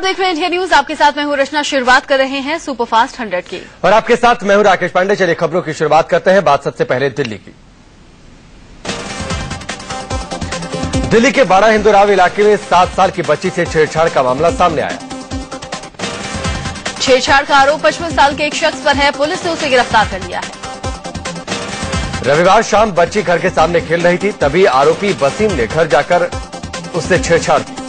आप देख रहे हैं इंडिया न्यूज। आपके साथ मैं हूं रचना। शुरुआत कर रहे हैं सुपरफास्ट 100 की और आपके साथ मैं हूं राकेश पांडे। चलिए खबरों की शुरुआत करते हैं। बात सबसे पहले दिल्ली की। दिल्ली के बाड़ा हिंदूराव इलाके में 7 साल की बच्ची से छेड़छाड़ का मामला सामने आया। छेड़छाड़ का आरोप 55 साल के एक शख्स पर है। पुलिस ने उसे गिरफ्तार कर लिया है। रविवार शाम बच्ची घर के सामने खेल रही थी, तभी आरोपी वसीम ने घर जाकर उससे छेड़छाड़ की।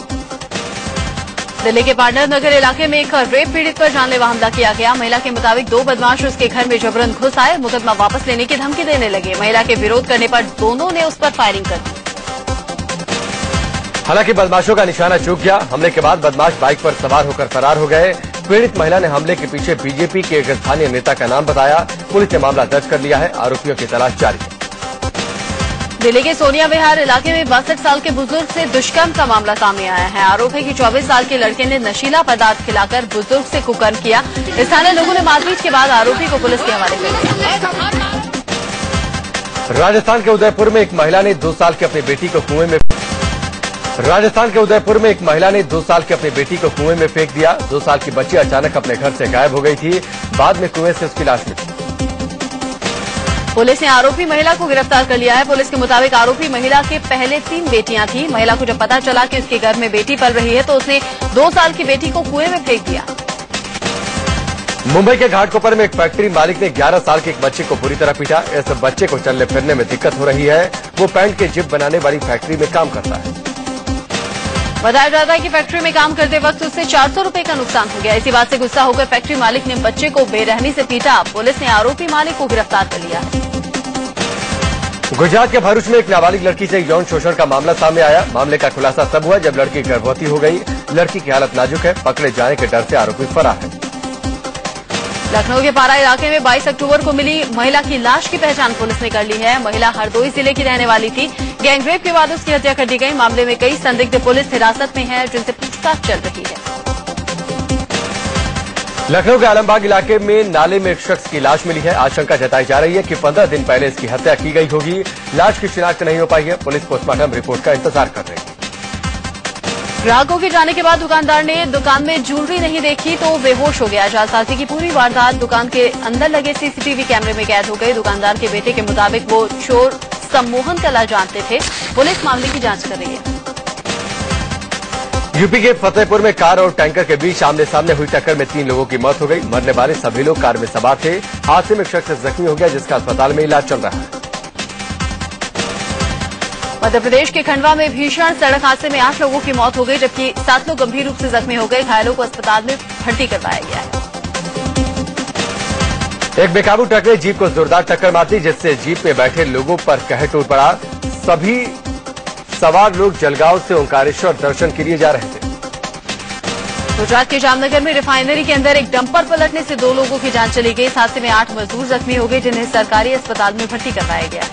दिल्ली के पार्टनर नगर इलाके में एक रेप पीड़ित पर जानलेवा हमला किया गया। महिला के मुताबिक 2 बदमाश उसके घर में जबरन घुस आए, मुकदमा वापस लेने की धमकी देने लगे। महिला के विरोध करने पर दोनों ने उस पर फायरिंग कर दी। हालांकि बदमाशों का निशाना चूक गया। हमले के बाद बदमाश बाइक पर सवार होकर फरार हो गए। पीड़ित महिला ने हमले के पीछे बीजेपी के एक स्थानीय नेता का नाम बताया। पुलिस ने मामला दर्ज कर लिया है। आरोपियों की तलाश जारी है। दिल्ली के सोनिया विहार इलाके में 62 साल के बुजुर्ग से दुष्कर्म का मामला सामने आया है। आरोप है कि 24 साल के लड़के ने नशीला पदार्थ खिलाकर बुजुर्ग से कुकर्म किया। स्थानीय लोगों ने मारपीट के बाद आरोपी को पुलिस के हवाले कर दिया। राजस्थान के उदयपुर में एक महिला ने 2 साल की अपनी बेटी को कुएं में फेंक दिया। 2 साल की बच्ची अचानक अपने घर से गायब हो गई थी। बाद में कुएं से उसकी लाश मिली। पुलिस ने आरोपी महिला को गिरफ्तार कर लिया है। पुलिस के मुताबिक आरोपी महिला के पहले 3 बेटियां थी। महिला को जब पता चला कि उसके घर में बेटी पल रही है तो उसने 2 साल की बेटी को कुएं में फेंक दिया। मुंबई के घाटकोपर में एक फैक्ट्री मालिक ने 11 साल के एक बच्चे को बुरी तरह पीटा। इस बच्चे को चलने फिरने में दिक्कत हो रही है। वो पैंट के जिप बनाने वाली फैक्ट्री में काम करता है। बताया जाता है कि फैक्ट्री में काम करते वक्त उससे 400 रुपए का नुकसान हो गया। इसी बात से गुस्सा होकर फैक्ट्री मालिक ने बच्चे को बेरहमी से पीटा। पुलिस ने आरोपी मालिक को गिरफ्तार कर लिया है। गुजरात के भरूच में एक नाबालिग लड़की से यौन शोषण का मामला सामने आया। मामले का खुलासा तब हुआ जब लड़की गर्भवती हो गई। लड़की की हालत नाजुक है। पकड़े जाने के डर से आरोपी फरार है। लखनऊ के पारा इलाके में 22 अक्टूबर को मिली महिला की लाश की पहचान पुलिस ने कर ली है। महिला हरदोई जिले की रहने वाली थी। गैंगरेप के बाद उसकी हत्या कर दी गई। मामले में कई संदिग्ध पुलिस हिरासत में है, जिनसे पूछताछ चल रही है। लखनऊ के आलमबाग इलाके में नाले में एक शख्स की लाश मिली है। आशंका जताई जा रही है कि 15 दिन पहले इसकी हत्या की गई होगी। लाश की शिनाख्त नहीं हो पाई है। पुलिस पोस्टमार्टम रिपोर्ट का इंतजार कर रही है। ग्राहकों के जाने के बाद दुकानदार ने दुकान में ज्वेलरी नहीं देखी तो बेहोश हो गया। जालसाजी की पूरी वारदात दुकान के अंदर लगे सीसीटीवी कैमरे में कैद हो गई। दुकानदार के बेटे के मुताबिक वो चोर सम्मोहन कला जानते थे। पुलिस मामले की जांच कर रही है। यूपी के फतेहपुर में कार और टैंकर के बीच आमने सामने हुई टक्कर में 3 लोगों की मौत हो गई। मरने वाले सभी लोग कार में सवार थे। हादसे में एक शख्स जख्मी हो गया, जिसका अस्पताल में इलाज चल रहा है। मध्य प्रदेश के खंडवा में भीषण सड़क हादसे में 8 लोगों की मौत हो गई, जबकि 7 लोग गंभीर रूप से जख्मी हो गए। घायलों को अस्पताल में भर्ती करवाया गया है। एक बेकाबू ट्रक ने जीप को जोरदार टक्कर मार दी, जिससे जीप में बैठे लोगों पर कहर टूट पड़ा। सभी सवार लोग जलगांव से ओंकारेश्वर दर्शन के लिए जा रहे थे। गुजरात के जामनगर में रिफाइनरी के अंदर एक डंपर पलटने से 2 लोगों की जान चली गई। इस हादसे में 8 मजदूर जख्मी हो गए, जिन्हें सरकारी अस्पताल में भर्ती करवाया गया है।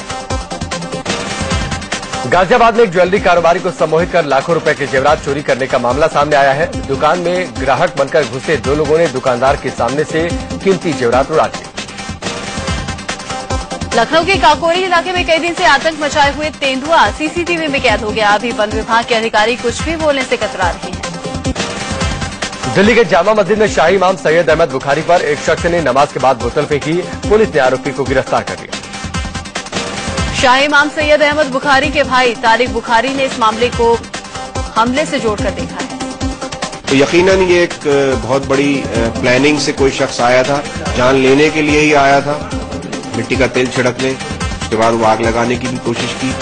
गाजियाबाद में एक ज्वेलरी कारोबारी को सम्मोहित कर लाखों रुपए के जेवरात चोरी करने का मामला सामने आया है। दुकान में ग्राहक बनकर घुसे 2 लोगों ने दुकानदार के सामने से कीमती जेवरात उड़ा दिए। लखनऊ के काकोरी इलाके में कई दिन से आतंक मचाए हुए तेंदुआ सीसीटीवी में कैद हो गया। अभी वन विभाग के अधिकारी कुछ भी बोलने से कतरा रहे हैं। दिल्ली के जामा मस्जिद में शाही इमाम सैयद अहमद बुखारी पर एक शख्स ने नमाज के बाद बोतल फेंकी। पुलिस ने आरोपी को गिरफ्तार कर लिया। शाही इमाम सैयद अहमद बुखारी के भाई तारिक बुखारी ने इस मामले को हमले से जोड़कर देखा है। तो यकीनन ये एक बहुत बड़ी प्लानिंग से कोई शख्स आया था, जान लेने के लिए ही आया था। मिट्टी का तेल छिड़कने, उसके बाद वो आग लगाने की भी कोशिश की।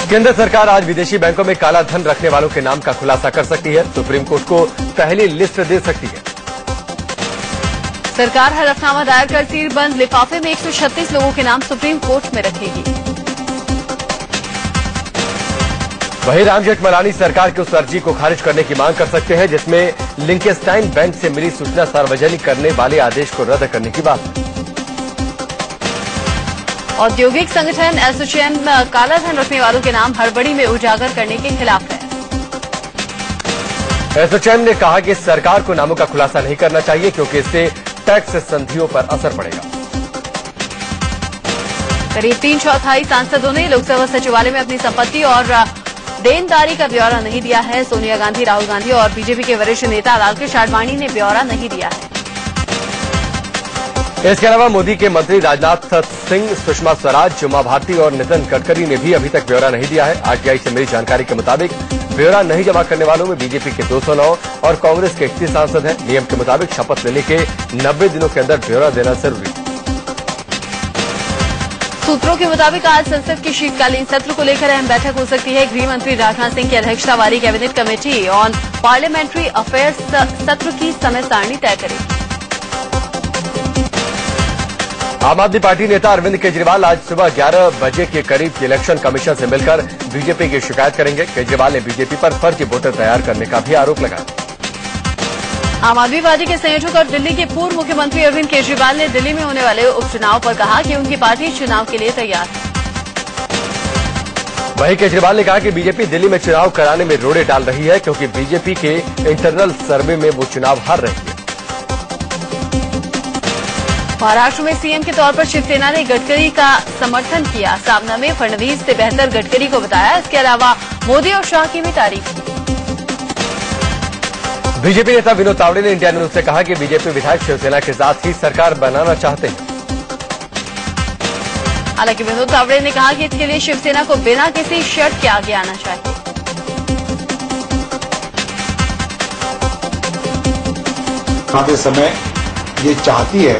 केंद्र सरकार आज विदेशी बैंकों में काला धन रखने वालों के नाम का खुलासा कर सकती है। सुप्रीम कोर्ट को पहली लिस्ट दे सकती है। सरकार हलफनामा दायर कर सीलबंद लिफाफे में 136 लोगों के नाम सुप्रीम कोर्ट में रखेगी। वहीं राम जेठमलानी सरकार की उस अर्जी को खारिज करने की मांग कर सकते हैं, जिसमें लिंकेस्टाइन बैंक से मिली सूचना सार्वजनिक करने वाले आदेश को रद्द करने की बात है। औद्योगिक संगठन एसोचैम काला धन रखने वालों के नाम हड़बड़ी में उजागर करने के खिलाफ है। एसोचैम ने कहा कि सरकार को नामों का खुलासा नहीं करना चाहिए, क्योंकि इससे टैक्स संधियों पर असर पड़ेगा। करीब 3/4 सांसदों ने लोकसभा सचिवालय में अपनी संपत्ति और देनदारी का ब्यौरा नहीं दिया है। सोनिया गांधी, राहुल गांधी और बीजेपी के वरिष्ठ नेता लालकृष्ण आडवाणी ने ब्यौरा नहीं दिया है। इसके अलावा मोदी के मंत्री राजनाथ सिंह, सुषमा स्वराज, उमा भारती और नितिन गडकरी ने भी अभी तक ब्यौरा नहीं दिया है। आरटीआई से मिली जानकारी के मुताबिक ब्यौरा नहीं जमा करने वालों में बीजेपी के 209 और कांग्रेस के 31 सांसद हैं। नियम के मुताबिक शपथ लेने के 90 दिनों के अंदर ब्यौरा देना जरूरी है। सूत्रों के मुताबिक आज संसद के शीतकालीन सत्र को लेकर अहम बैठक हो सकती है। गृह मंत्री राजनाथ सिंह की अध्यक्षता वाली cabinet committee on parliamentary affairs सत्र की समय सारणी तय करेगी। आम आदमी पार्टी नेता अरविंद केजरीवाल आज सुबह 11 बजे के करीब इलेक्शन कमीशन से मिलकर बीजेपी की शिकायत करेंगे। केजरीवाल ने बीजेपी पर फर्जी वोटर तैयार करने का भी आरोप लगाया। आम आदमी पार्टी के संयोजक और दिल्ली के पूर्व मुख्यमंत्री अरविंद केजरीवाल ने दिल्ली में होने वाले उपचुनाव पर कहा कि उनकी पार्टी चुनाव के लिए तैयार है। वहीं केजरीवाल ने कहा कि बीजेपी दिल्ली में चुनाव कराने में रोड़े डाल रही है, क्योंकि बीजेपी के इंटरनल सर्वे में वो चुनाव हार रही है। महाराष्ट्र में सीएम के तौर पर शिवसेना ने गडकरी का समर्थन किया। सामना में फडणवीस से बेहतर गडकरी को बताया। इसके अलावा मोदी और शाह की भी तारीफ की। बीजेपी नेता विनोद तावड़े ने इंडिया न्यूज से कहा कि बीजेपी विधायक शिवसेना के साथ ही सरकार बनाना चाहते हैं। हालांकि विनोद तावड़े ने कहा कि इसके लिए शिवसेना को बिना किसी शर्त के आगे आना चाहिए। आते समय ये चाहती है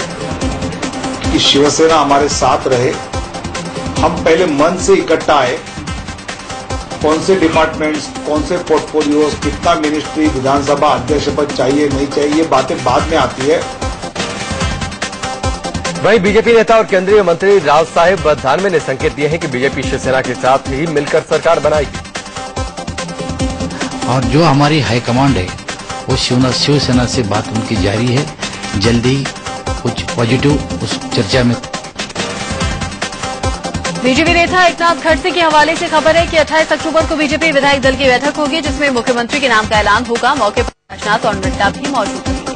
कि शिवसेना हमारे साथ रहे। हम पहले मन से इकट्ठा आए, कौन से डिपार्टमेंट्स, कौन से पोर्टफोलियोज, कितना मिनिस्ट्री, विधानसभा अध्यक्ष पद चाहिए नहीं चाहिए, ये बातें बाद में आती है। वहीं बीजेपी नेता और केंद्रीय मंत्री राव साहेब धानवे ने संकेत दिए हैं कि बीजेपी शिवसेना के साथ ही मिलकर सरकार बनाएगी। और जो हमारी हाईकमांड है वो शिवसेना से बात उनकी जारी है। जल्दी कुछ पॉजिटिव उस चर्चा में। बीजेपी नेता एकनाथ खड़से के हवाले से खबर है कि 28 अक्टूबर को बीजेपी विधायक दल की बैठक होगी, जिसमें मुख्यमंत्री के नाम का ऐलान होगा। मौके पर राजनाथ और नड्डा भी मौजूद रहेंगे।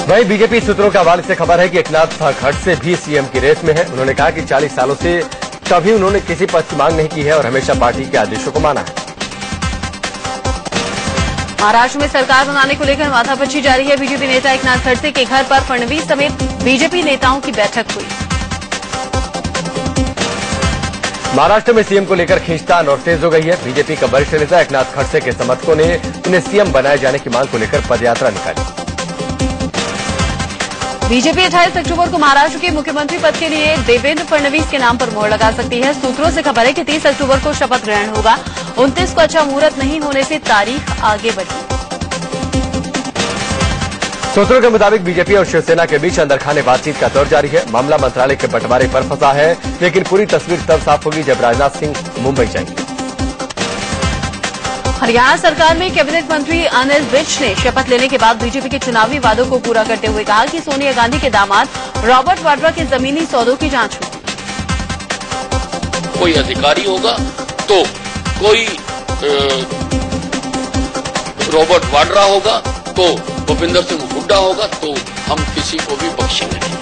वहीं बीजेपी सूत्रों के हवाले से खबर है कि एकनाथ खड़से भी सीएम की रेस में है। उन्होंने कहा कि 40 सालों से कभी उन्होंने किसी पद की मांग नहीं की है और हमेशा पार्टी के आदेशों को माना है। महाराष्ट्र में सरकार बनाने को लेकर माथापच्ची जारी है। बीजेपी नेता एकनाथ खड़से के घर पर फडणवीस समेत बीजेपी नेताओं की बैठक हुई। महाराष्ट्र में सीएम को लेकर खींचतान और तेज हो गई है। बीजेपी का वरिष्ठ नेता एकनाथ खड़से के समर्थकों ने उन्हें सीएम बनाए जाने की मांग को लेकर पदयात्रा निकाली। बीजेपी 28 अक्टूबर को महाराष्ट्र के मुख्यमंत्री पद के लिए देवेंद्र फडणवीस के नाम पर मोहर लगा सकती है। सूत्रों से खबर है कि 30 अक्टूबर को शपथ ग्रहण होगा। 29 को अच्छा मुहूर्त नहीं होने से तारीख आगे बढ़ी। सूत्रों के मुताबिक बीजेपी और शिवसेना के बीच अंदरखाने बातचीत का दौर जारी है। मामला मंत्रालय के बंटवारे पर फंसा है, लेकिन पूरी तस्वीर तब साफ होगी जब राजनाथ सिंह मुंबई जाएंगे। हरियाणा सरकार में कैबिनेट मंत्री अनिल विज ने शपथ लेने के बाद बीजेपी के चुनावी वादों को पूरा करते हुए कहा कि सोनिया गांधी के दामाद रॉबर्ट वाड्रा के जमीनी सौदों की जांच होगी। कोई अधिकारी होगा तो कोई रॉबर्ट वाड्रा होगा तो भूपिंदर सिंह हुड्डा होगा, तो हम किसी को भी बख्शेंगे नहीं।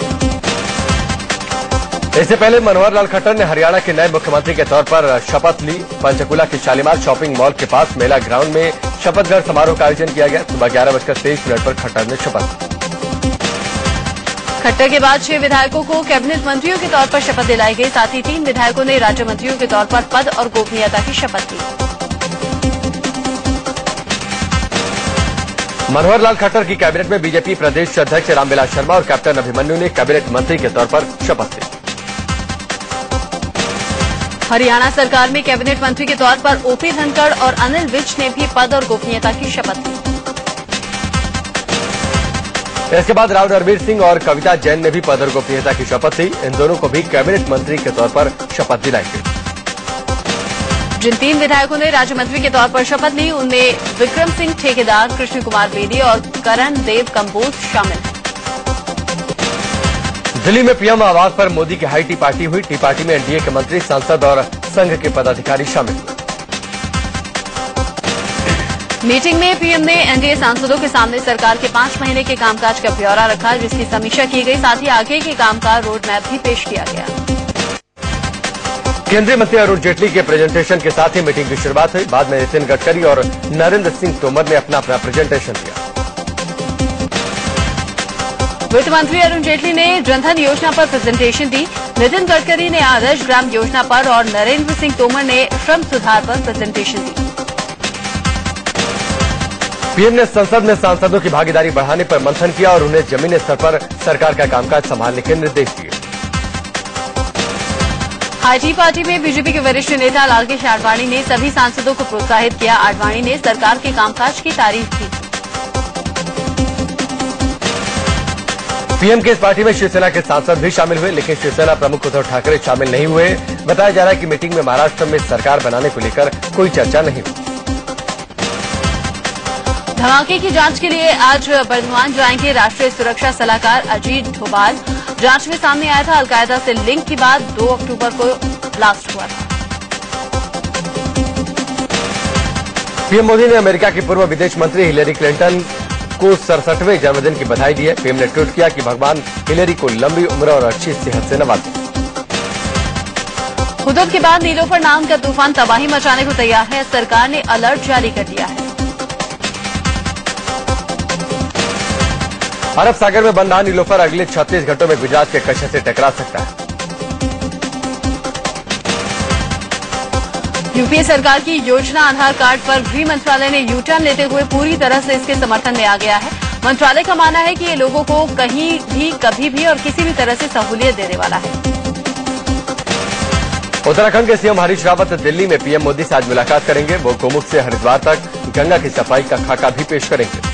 इससे पहले मनोहर लाल खट्टर ने हरियाणा के नए मुख्यमंत्री के तौर पर शपथ ली। पंचकुला के शालीमार शॉपिंग मॉल के पास मेला ग्राउंड में शपथ ग्रहण समारोह का आयोजन किया गया। सुबह 11:23 पर खट्टर ने शपथ। खट्टर के बाद 6 विधायकों को कैबिनेट मंत्रियों के तौर पर शपथ दिलाई गई। साथ ही 3 विधायकों ने राज्य मंत्रियों के तौर पर पद और गोपनीयता की शपथ ली। मनोहर लाल खट्टर की कैबिनेट में बीजेपी प्रदेश अध्यक्ष रामविलास शर्मा और कैप्टन अभिमन्यु ने कैबिनेट मंत्री के तौर पर शपथ ली। हरियाणा सरकार में कैबिनेट मंत्री के तौर पर ओपी धनखड़ और अनिल विज ने भी पद और गोपनीयता की शपथ ली। इसके बाद राव नरवीर सिंह और कविता जैन ने भी पद और गोपनीयता की शपथ ली। इन दोनों को भी कैबिनेट मंत्री के तौर पर शपथ दिलाई गई। जिन 3 विधायकों ने राज्य मंत्री के तौर पर शपथ ली, उनमें विक्रम सिंह ठेकेदार, कृष्ण कुमार बेदी और करण देव कंबोज शामिल हैं। दिल्ली में पीएम आवास पर मोदी की हाई टी पार्टी हुई। टी पार्टी में एनडीए के मंत्री, सांसद और संघ के पदाधिकारी शामिल हुए। मीटिंग में पीएम ने एनडीए सांसदों के सामने सरकार के 5 महीने के कामकाज का ब्यौरा रखा, जिसकी समीक्षा की गई। साथ ही आगे के काम का रोड मैप भी पेश किया गया। केंद्रीय मंत्री अरुण जेटली के प्रेजेंटेशन के साथ ही मीटिंग की शुरुआत हुई। बाद में नितिन गडकरी और नरेंद्र सिंह तोमर ने अपना अपना प्रेजेंटेशन दिया। वित्त मंत्री अरुण जेटली ने जनधन योजना पर प्रेजेंटेशन दी। नितिन गडकरी ने आदर्श ग्राम योजना पर और नरेंद्र सिंह तोमर ने श्रम सुधार पर प्रेजेंटेशन दी। पीएम ने संसद में सांसदों की भागीदारी बढ़ाने पर मंथन किया और उन्हें जमीनी स्तर पर सरकार का कामकाज संभालने के निर्देश दिए। हाईटी पार्टी में बीजेपी के वरिष्ठ नेता लालकृष्ण आडवाणी ने सभी सांसदों को प्रोत्साहित किया। आडवाणी ने सरकार के कामकाज की तारीफ की। पीएम के इस पार्टी में शिवसेना के सांसद भी शामिल हुए, लेकिन शिवसेना प्रमुख उद्धव ठाकरे शामिल नहीं हुए। बताया जा रहा है कि मीटिंग में महाराष्ट्र में सरकार बनाने को लेकर कोई चर्चा नहीं हुई। धमाके की जांच के लिए आज बर्धमान जाएंगे राष्ट्रीय सुरक्षा सलाहकार अजीत डोभाल। जांच में सामने आया था अलकायदा से लिंक की बात 2 अक्टूबर को ब्लास्ट हुआ था। पीएम मोदी ने अमेरिका की पूर्व विदेश मंत्री हिलेरी क्लिंटन को 67वें जन्मदिन की बधाई दी है। पीएम ने ट्वीट किया कि भगवान हिलेरी को लंबी उम्र और अच्छी सेहत से नवाजे। हुदूद के बाद नीलोफर नाम का तूफान तबाही मचाने को तैयार है। सरकार ने अलर्ट जारी कर दिया है। अरब सागर में बन रहा नीलोफर अगले 36 घंटों में गुजरात के कच्छ से टकरा सकता है। यूपीए सरकार की योजना आधार कार्ड पर गृह मंत्रालय ने यू टर्न लेते हुए पूरी तरह से इसके समर्थन में आ गया है। मंत्रालय का मानना है कि ये लोगों को कहीं भी कभी भी और किसी भी तरह से सहूलियत देने वाला है। उत्तराखंड के सीएम हरीश रावत दिल्ली में पीएम मोदी से आज मुलाकात करेंगे। वो गोमुख से हरिद्वार तक गंगा की सफाई का खाका भी पेश करेंगे।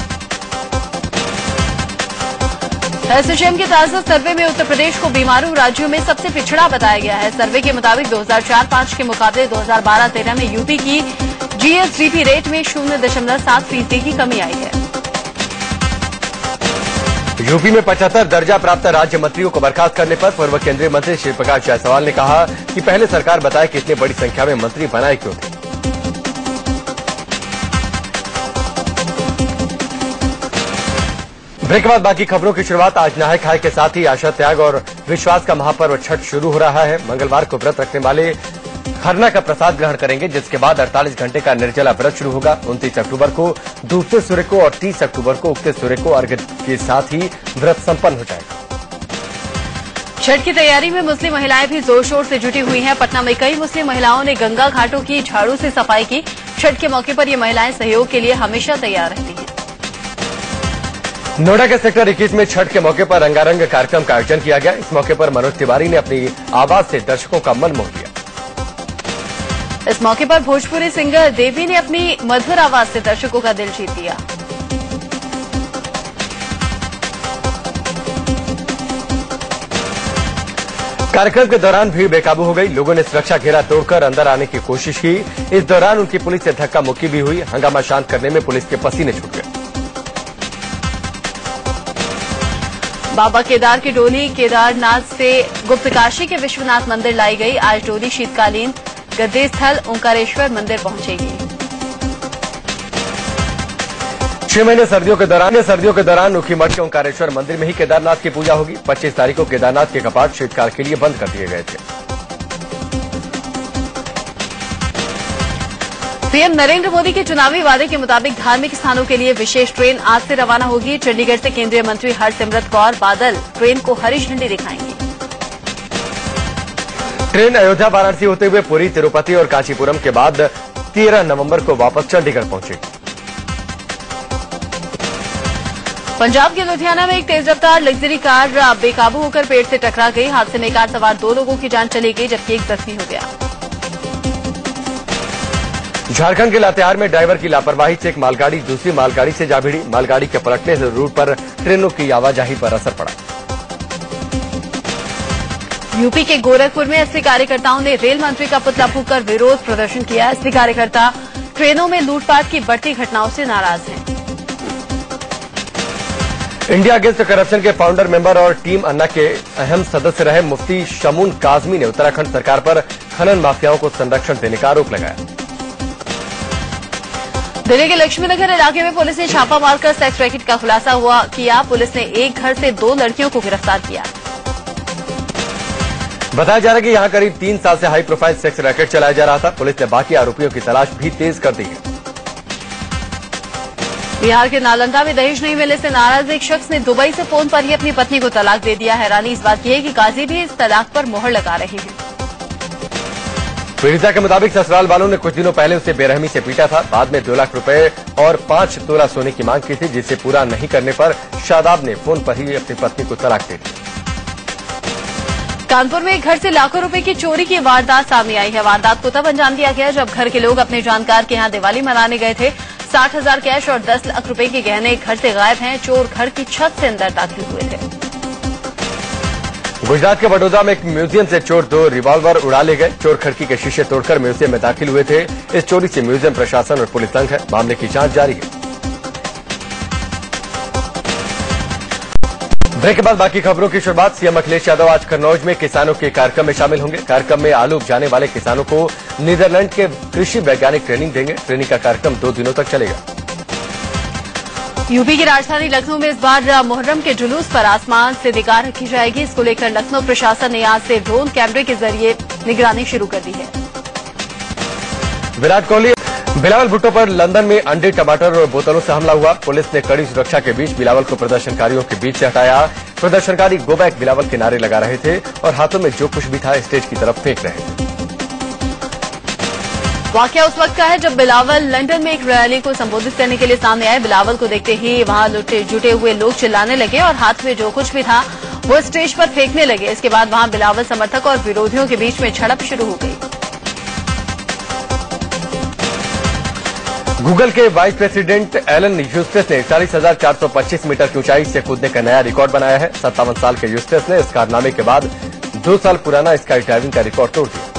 एसोचैम के ताजा सर्वे में उत्तर प्रदेश को बीमारू राज्यों में सबसे पिछड़ा बताया गया है। सर्वे के मुताबिक 2004-05 के मुकाबले 2012-13 में यूपी की जीएसडीपी रेट में 0.7% की कमी आई है। यूपी में 75 दर्जा प्राप्त राज्य मंत्रियों को बर्खास्त करने पर पूर्व केंद्रीय मंत्री श्री प्रकाश जायसवाल ने कहा कि पहले सरकार बताए कि इतनी बड़ी संख्या में मंत्री बनाए क्यों थे। ब्रेक के बाद बाकी खबरों की शुरुआत। आज नहाय खाए के साथ ही आशा त्याग और विश्वास का महापर्व छठ शुरू हो रहा है। मंगलवार को व्रत रखने वाले खरना का प्रसाद ग्रहण करेंगे, जिसके बाद 48 घंटे का निर्जला व्रत शुरू होगा। 29 अक्टूबर को डूबते सूर्य को और 30 अक्टूबर को उगते सूर्य को अर्घ्य के साथ ही व्रत संपन्न हो जाएगा। छठ की तैयारी में मुस्लिम महिलाएं भी जोर शोर से जुटी हुई हैं। पटना में कई मुस्लिम महिलाओं ने गंगा घाटों की झाड़ू से सफाई की। छठ के मौके पर ये महिलाएं सहयोग के लिए हमेशा तैयार रहती हैं। नोएडा के सेक्टर 21 में छठ के मौके पर रंगारंग कार्यक्रम का आयोजन किया गया। इस मौके पर मनोज तिवारी ने अपनी आवाज से दर्शकों का मन मोह लिया। इस मौके पर भोजपुरी सिंगर देवी ने अपनी मधुर आवाज से दर्शकों का दिल जीत लिया। कार्यक्रम के दौरान भीड़ बेकाबू हो गई। लोगों ने सुरक्षा घेरा तोड़कर अंदर आने की कोशिश की। इस दौरान उनकी पुलिस से धक्का मुक्की भी हुई। हंगामा शांत करने में पुलिस के पसीने छूट गए। बाबा केदार की डोली केदारनाथ से गुप्तकाशी के विश्वनाथ मंदिर लाई गई। आज डोली शीतकालीन गद्दी स्थल ओंकारेश्वर मंदिर पहुंचेगी। 6 महीने सर्दियों के दौरान ऊखीमठ के ओंकारेश्वर मंदिर में ही केदारनाथ की पूजा होगी। 25 तारीख को केदारनाथ के कपाट शीतकाल के लिए बंद कर दिए गए थे। पीएम नरेंद्र मोदी के चुनावी वादे के मुताबिक धार्मिक स्थानों के लिए विशेष ट्रेन आज से रवाना होगी। चंडीगढ़ से केंद्रीय मंत्री हरसिमरत कौर बादल ट्रेन को हरी झंडी दिखाएंगी। ट्रेन अयोध्या वाराणसी होते हुए पुरी, तिरुपति और कांचीपुरम के बाद 13 नवंबर को वापस चंडीगढ़ पहुंचेगी। पंजाब के लुधियाना में एक तेज रफ्तार लग्जरी कार बेकाबू होकर पेड़ से टकरा गई। हादसे में कार सवार 2 लोगों की जान चली गई, जबकि एक जख्मी हो गया। झारखंड के लातेहार में ड्राइवर की लापरवाही से एक मालगाड़ी दूसरी मालगाड़ी से जा भिड़ी। मालगाड़ी के पलटने से रूट पर ट्रेनों की आवाजाही पर असर पड़ा। यूपी के गोरखपुर में एसपी कार्यकर्ताओं ने रेल मंत्री का पुतला फूंककर विरोध प्रदर्शन किया। एसपी कार्यकर्ता ट्रेनों में लूटपाट की बढ़ती घटनाओं से नाराज हैं। इंडिया अगेंस्ट करप्शन के फाउंडर मेंबर और टीम अन्ना के अहम सदस्य रहे मुफ्ती शमून काजमी ने उत्तराखंड सरकार पर खनन माफियाओं को संरक्षण देने का आरोप लगाया। दिल्ली के लक्ष्मीनगर इलाके में पुलिस ने छापा मारकर सेक्स रैकेट का खुलासा किया। पुलिस ने एक घर से 2 लड़कियों को गिरफ्तार किया। बताया जा रहा है कि यहां करीब 3 साल से हाई प्रोफाइल सेक्स रैकेट चलाया जा रहा था। पुलिस ने बाकी आरोपियों की तलाश भी तेज कर दी है। बिहार के नालंदा में दहेज नहीं मिलने से नाराज एक शख्स ने दुबई से फोन पर ही अपनी पत्नी को तलाक दे दिया। हैरानी इस बात की है कि काजी भी इस तलाक पर मोहर लगा रहे हैं। पीड़िता के मुताबिक ससुराल वालों ने कुछ दिनों पहले उसे बेरहमी से पीटा था। बाद में 2 लाख रुपए और 5 तोला सोने की मांग की थी, जिसे पूरा नहीं करने पर शादाब ने फोन पर ही अपनी पत्नी को तलाक दे दी। कानपुर में एक घर से लाखों रुपए की चोरी की वारदात सामने आई है। वारदात को तब अंजाम दिया गया जब घर के लोग अपने जानकार के यहां दिवाली मनाने गए थे। 60,000 कैश और 10 लाख रुपए के गहने घर से गायब हैं। चोर घर की छत से अंदर दाखिल हुए थे। गुजरात के वडोदरा में एक म्यूजियम से चोर 2 रिवॉल्वर उड़ा ले गए। चोर खिड़की के शीशे तोड़कर म्यूजियम में दाखिल हुए थे। इस चोरी से म्यूजियम प्रशासन और पुलिस तंग है। मामले की जांच जारी है। ब्रेक के बाद बाकी खबरों की शुरुआत। सीएम अखिलेश यादव आज कन्नौज में किसानों के कार्यक्रम में शामिल होंगे। कार्यक्रम में आलू उपजाने वाले किसानों को नीदरलैंड के कृषि वैज्ञानिक ट्रेनिंग देंगे। ट्रेनिंग का कार्यक्रम 2 दिनों तक चलेगा। यूपी की राजधानी लखनऊ में इस बार मुहर्रम के जुलूस पर आसमान से निगाह रखी जाएगी। इसको लेकर लखनऊ प्रशासन ने आज से ड्रोन कैमरे के जरिए निगरानी शुरू कर दी है। विराट कोहली बिलावल भुट्टो पर लंदन में अंडे, टमाटर और बोतलों से हमला हुआ। पुलिस ने कड़ी सुरक्षा के बीच बिलावल को प्रदर्शनकारियों के बीच से हटाया। प्रदर्शनकारी गो बैक बिलावल के नारे लगा रहे थे और हाथों में जो कुछ भी था स्टेज की तरफ फेंक रहे थे। वाकया उस वक्त का है जब बिलावल लंदन में एक रैली को संबोधित करने के लिए सामने आए। बिलावल को देखते ही वहां जुटे हुए लोग चिल्लाने लगे और हाथ में जो कुछ भी था वो स्टेज पर फेंकने लगे। इसके बाद वहां बिलावल समर्थक और विरोधियों के बीच में झड़प शुरू हो गई। गूगल के वाइस प्रेसिडेंट एलन यूस्टेस ने 41,425 मीटर की ऊंचाई से कूदने का नया रिकॉर्ड बनाया है। 57 साल के यूस्टेस ने इस कारनामे के बाद 2 साल पुराना स्काई डाइविंग का रिकॉर्ड तोड़ दिया।